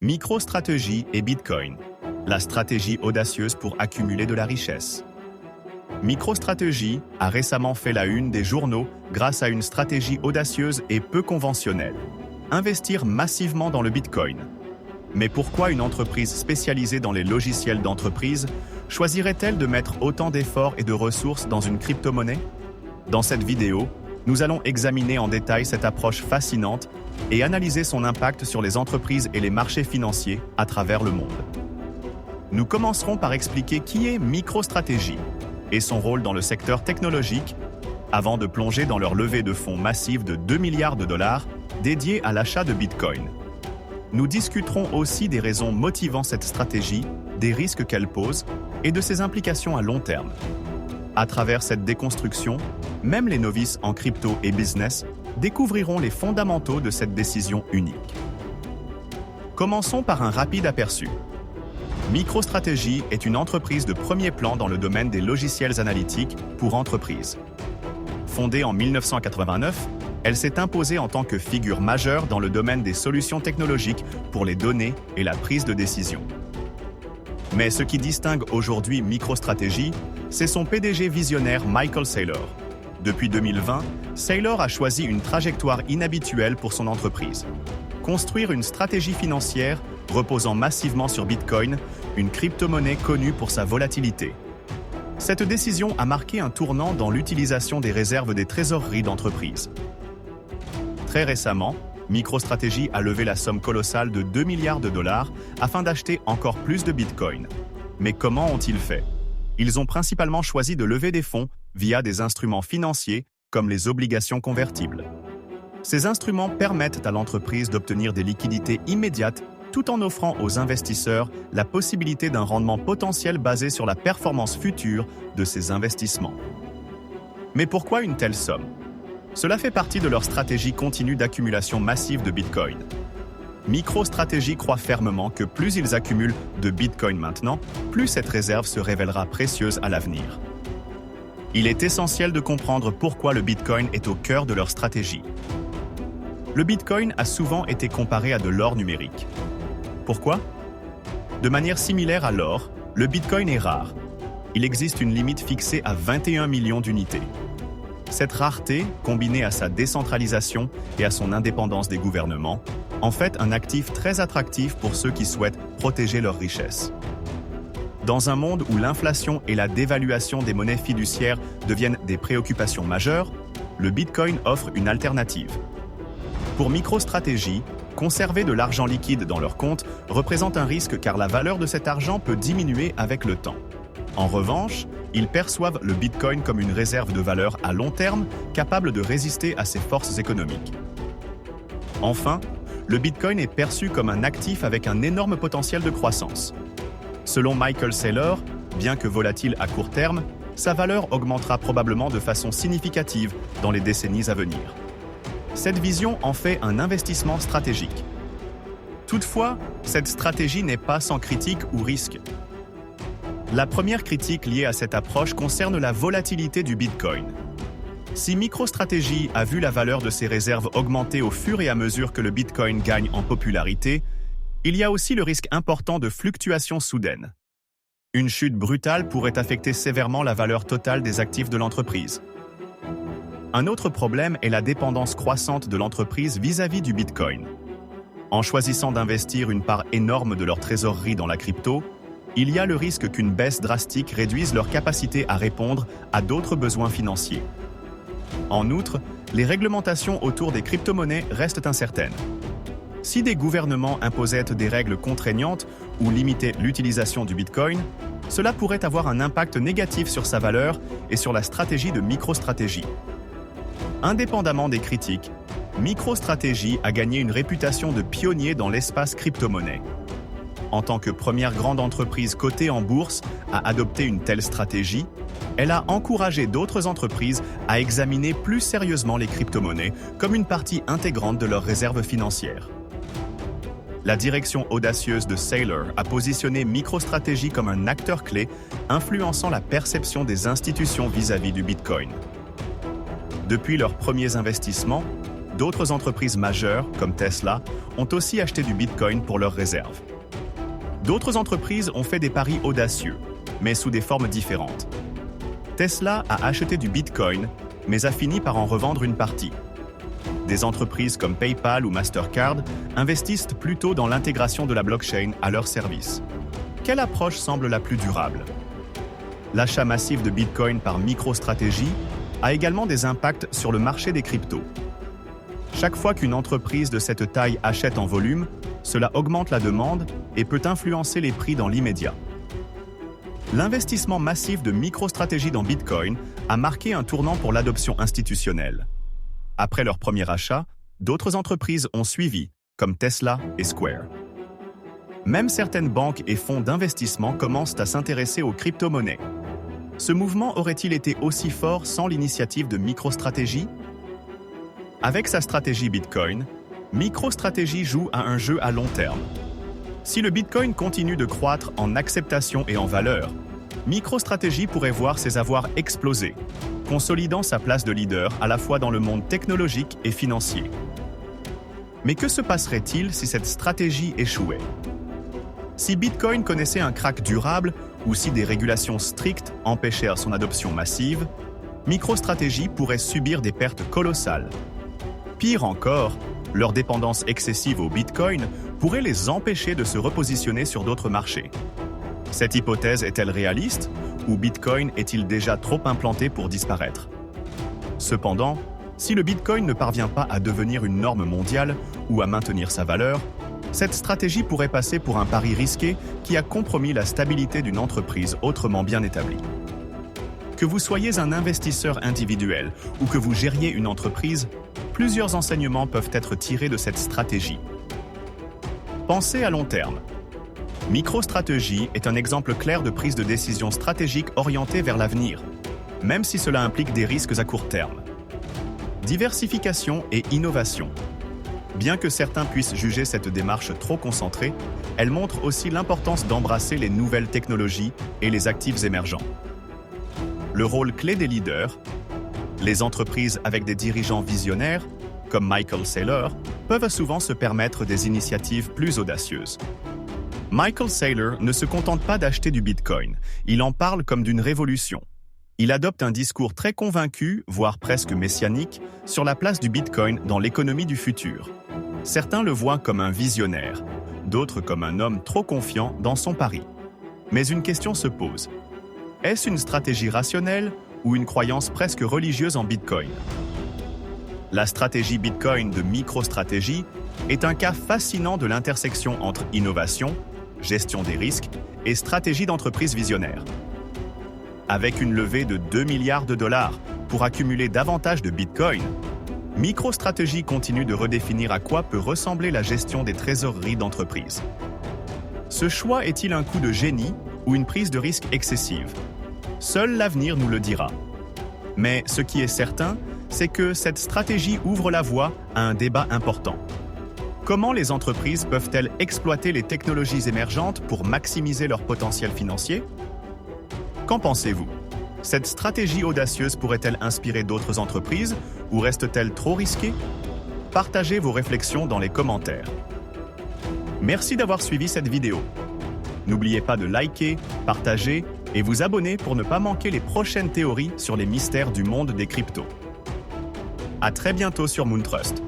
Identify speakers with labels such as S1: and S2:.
S1: MicroStrategy et Bitcoin, la stratégie audacieuse pour accumuler de la richesse. MicroStrategy a récemment fait la une des journaux grâce à une stratégie audacieuse et peu conventionnelle. Investir massivement dans le Bitcoin. Mais pourquoi une entreprise spécialisée dans les logiciels d'entreprise choisirait-elle de mettre autant d'efforts et de ressources dans une crypto-monnaie? Dans cette vidéo, nous allons examiner en détail cette approche fascinante et analyser son impact sur les entreprises et les marchés financiers à travers le monde. Nous commencerons par expliquer qui est MicroStrategy et son rôle dans le secteur technologique, avant de plonger dans leur levée de fonds massive de 2 milliards de dollars dédiée à l'achat de Bitcoin. Nous discuterons aussi des raisons motivant cette stratégie, des risques qu'elle pose et de ses implications à long terme. À travers cette déconstruction, même les novices en crypto et business découvriront les fondamentaux de cette décision unique. Commençons par un rapide aperçu. MicroStrategy est une entreprise de premier plan dans le domaine des logiciels analytiques pour entreprises. Fondée en 1989, elle s'est imposée en tant que figure majeure dans le domaine des solutions technologiques pour les données et la prise de décision. Mais ce qui distingue aujourd'hui MicroStrategy, c'est son PDG visionnaire Michael Saylor. Depuis 2020, Saylor a choisi une trajectoire inhabituelle pour son entreprise. Construire une stratégie financière reposant massivement sur Bitcoin, une crypto-monnaie connue pour sa volatilité. Cette décision a marqué un tournant dans l'utilisation des réserves des trésoreries d'entreprises. Très récemment, MicroStrategy a levé la somme colossale de 2 milliards de dollars afin d'acheter encore plus de Bitcoin. Mais comment ont-ils fait? Ils ont principalement choisi de lever des fonds via des instruments financiers comme les obligations convertibles. Ces instruments permettent à l'entreprise d'obtenir des liquidités immédiates tout en offrant aux investisseurs la possibilité d'un rendement potentiel basé sur la performance future de ces investissements. Mais pourquoi une telle somme? Cela fait partie de leur stratégie continue d'accumulation massive de Bitcoin. MicroStrategy croit fermement que plus ils accumulent de Bitcoin maintenant, plus cette réserve se révélera précieuse à l'avenir. Il est essentiel de comprendre pourquoi le Bitcoin est au cœur de leur stratégie. Le Bitcoin a souvent été comparé à de l'or numérique. Pourquoi? De manière similaire à l'or, le Bitcoin est rare. Il existe une limite fixée à 21 millions d'unités. Cette rareté, combinée à sa décentralisation et à son indépendance des gouvernements, en fait un actif très attractif pour ceux qui souhaitent protéger leur richesse. Dans un monde où l'inflation et la dévaluation des monnaies fiduciaires deviennent des préoccupations majeures, le Bitcoin offre une alternative. Pour MicroStrategy, conserver de l'argent liquide dans leur compte représente un risque car la valeur de cet argent peut diminuer avec le temps. En revanche, ils perçoivent le Bitcoin comme une réserve de valeur à long terme capable de résister à ces forces économiques. Enfin, le Bitcoin est perçu comme un actif avec un énorme potentiel de croissance. Selon Michael Saylor, bien que volatile à court terme, sa valeur augmentera probablement de façon significative dans les décennies à venir. Cette vision en fait un investissement stratégique. Toutefois, cette stratégie n'est pas sans critique ou risque. La première critique liée à cette approche concerne la volatilité du Bitcoin. Si MicroStrategy a vu la valeur de ses réserves augmenter au fur et à mesure que le Bitcoin gagne en popularité, il y a aussi le risque important de fluctuations soudaines. Une chute brutale pourrait affecter sévèrement la valeur totale des actifs de l'entreprise. Un autre problème est la dépendance croissante de l'entreprise vis-à-vis du Bitcoin. En choisissant d'investir une part énorme de leur trésorerie dans la crypto, il y a le risque qu'une baisse drastique réduise leur capacité à répondre à d'autres besoins financiers. En outre, les réglementations autour des crypto-monnaies restent incertaines. Si des gouvernements imposaient des règles contraignantes ou limitaient l'utilisation du Bitcoin, cela pourrait avoir un impact négatif sur sa valeur et sur la stratégie de MicroStrategy. Indépendamment des critiques, MicroStrategy a gagné une réputation de pionnier dans l'espace crypto-monnaie. En tant que première grande entreprise cotée en bourse à adopter une telle stratégie, elle a encouragé d'autres entreprises à examiner plus sérieusement les crypto-monnaies comme une partie intégrante de leurs réserves financières. La direction audacieuse de Saylor a positionné MicroStrategy comme un acteur clé, influençant la perception des institutions vis-à-vis du Bitcoin. Depuis leurs premiers investissements, d'autres entreprises majeures, comme Tesla, ont aussi acheté du Bitcoin pour leurs réserves. D'autres entreprises ont fait des paris audacieux, mais sous des formes différentes. Tesla a acheté du Bitcoin, mais a fini par en revendre une partie. Des entreprises comme PayPal ou Mastercard investissent plutôt dans l'intégration de la blockchain à leur service. Quelle approche semble la plus durable? L'achat massif de Bitcoin par MicroStrategy a également des impacts sur le marché des cryptos. Chaque fois qu'une entreprise de cette taille achète en volume, cela augmente la demande et peut influencer les prix dans l'immédiat. L'investissement massif de MicroStrategy dans Bitcoin a marqué un tournant pour l'adoption institutionnelle. Après leur premier achat, d'autres entreprises ont suivi, comme Tesla et Square. Même certaines banques et fonds d'investissement commencent à s'intéresser aux crypto-monnaies. Ce mouvement aurait-il été aussi fort sans l'initiative de MicroStrategy? Avec sa stratégie Bitcoin, MicroStrategy joue à un jeu à long terme. Si le Bitcoin continue de croître en acceptation et en valeur, MicroStrategy pourrait voir ses avoirs exploser, consolidant sa place de leader à la fois dans le monde technologique et financier. Mais que se passerait-il si cette stratégie échouait? Si Bitcoin connaissait un krach durable ou si des régulations strictes empêchèrent son adoption massive, MicroStrategy pourrait subir des pertes colossales. Pire encore, leur dépendance excessive au Bitcoin pourrait les empêcher de se repositionner sur d'autres marchés. Cette hypothèse est-elle réaliste ou Bitcoin est-il déjà trop implanté pour disparaître? Cependant, si le Bitcoin ne parvient pas à devenir une norme mondiale ou à maintenir sa valeur, cette stratégie pourrait passer pour un pari risqué qui a compromis la stabilité d'une entreprise autrement bien établie. Que vous soyez un investisseur individuel ou que vous gériez une entreprise, plusieurs enseignements peuvent être tirés de cette stratégie. Pensez à long terme. MicroStrategy est un exemple clair de prise de décision stratégique orientée vers l'avenir, même si cela implique des risques à court terme. Diversification et innovation. Bien que certains puissent juger cette démarche trop concentrée, elle montre aussi l'importance d'embrasser les nouvelles technologies et les actifs émergents. Le rôle clé des leaders, les entreprises avec des dirigeants visionnaires, comme Michael Saylor, peuvent souvent se permettre des initiatives plus audacieuses. Michael Saylor ne se contente pas d'acheter du Bitcoin, il en parle comme d'une révolution. Il adopte un discours très convaincu, voire presque messianique, sur la place du Bitcoin dans l'économie du futur. Certains le voient comme un visionnaire, d'autres comme un homme trop confiant dans son pari. Mais une question se pose. Est-ce une stratégie rationnelle ou une croyance presque religieuse en Bitcoin? La stratégie Bitcoin de MicroStrategy est un cas fascinant de l'intersection entre innovation, gestion des risques et stratégie d'entreprise visionnaire. Avec une levée de 2 milliards de dollars pour accumuler davantage de Bitcoin, MicroStrategy continue de redéfinir à quoi peut ressembler la gestion des trésoreries d'entreprise. Ce choix est-il un coup de génie ou une prise de risque excessive? Seul l'avenir nous le dira. Mais ce qui est certain, c'est que cette stratégie ouvre la voie à un débat important. Comment les entreprises peuvent-elles exploiter les technologies émergentes pour maximiser leur potentiel financier? Qu'en pensez-vous? Cette stratégie audacieuse pourrait-elle inspirer d'autres entreprises ou reste-t-elle trop risquée? Partagez vos réflexions dans les commentaires. Merci d'avoir suivi cette vidéo. N'oubliez pas de liker, partager et vous abonner pour ne pas manquer les prochaines théories sur les mystères du monde des cryptos. À très bientôt sur Moontrust.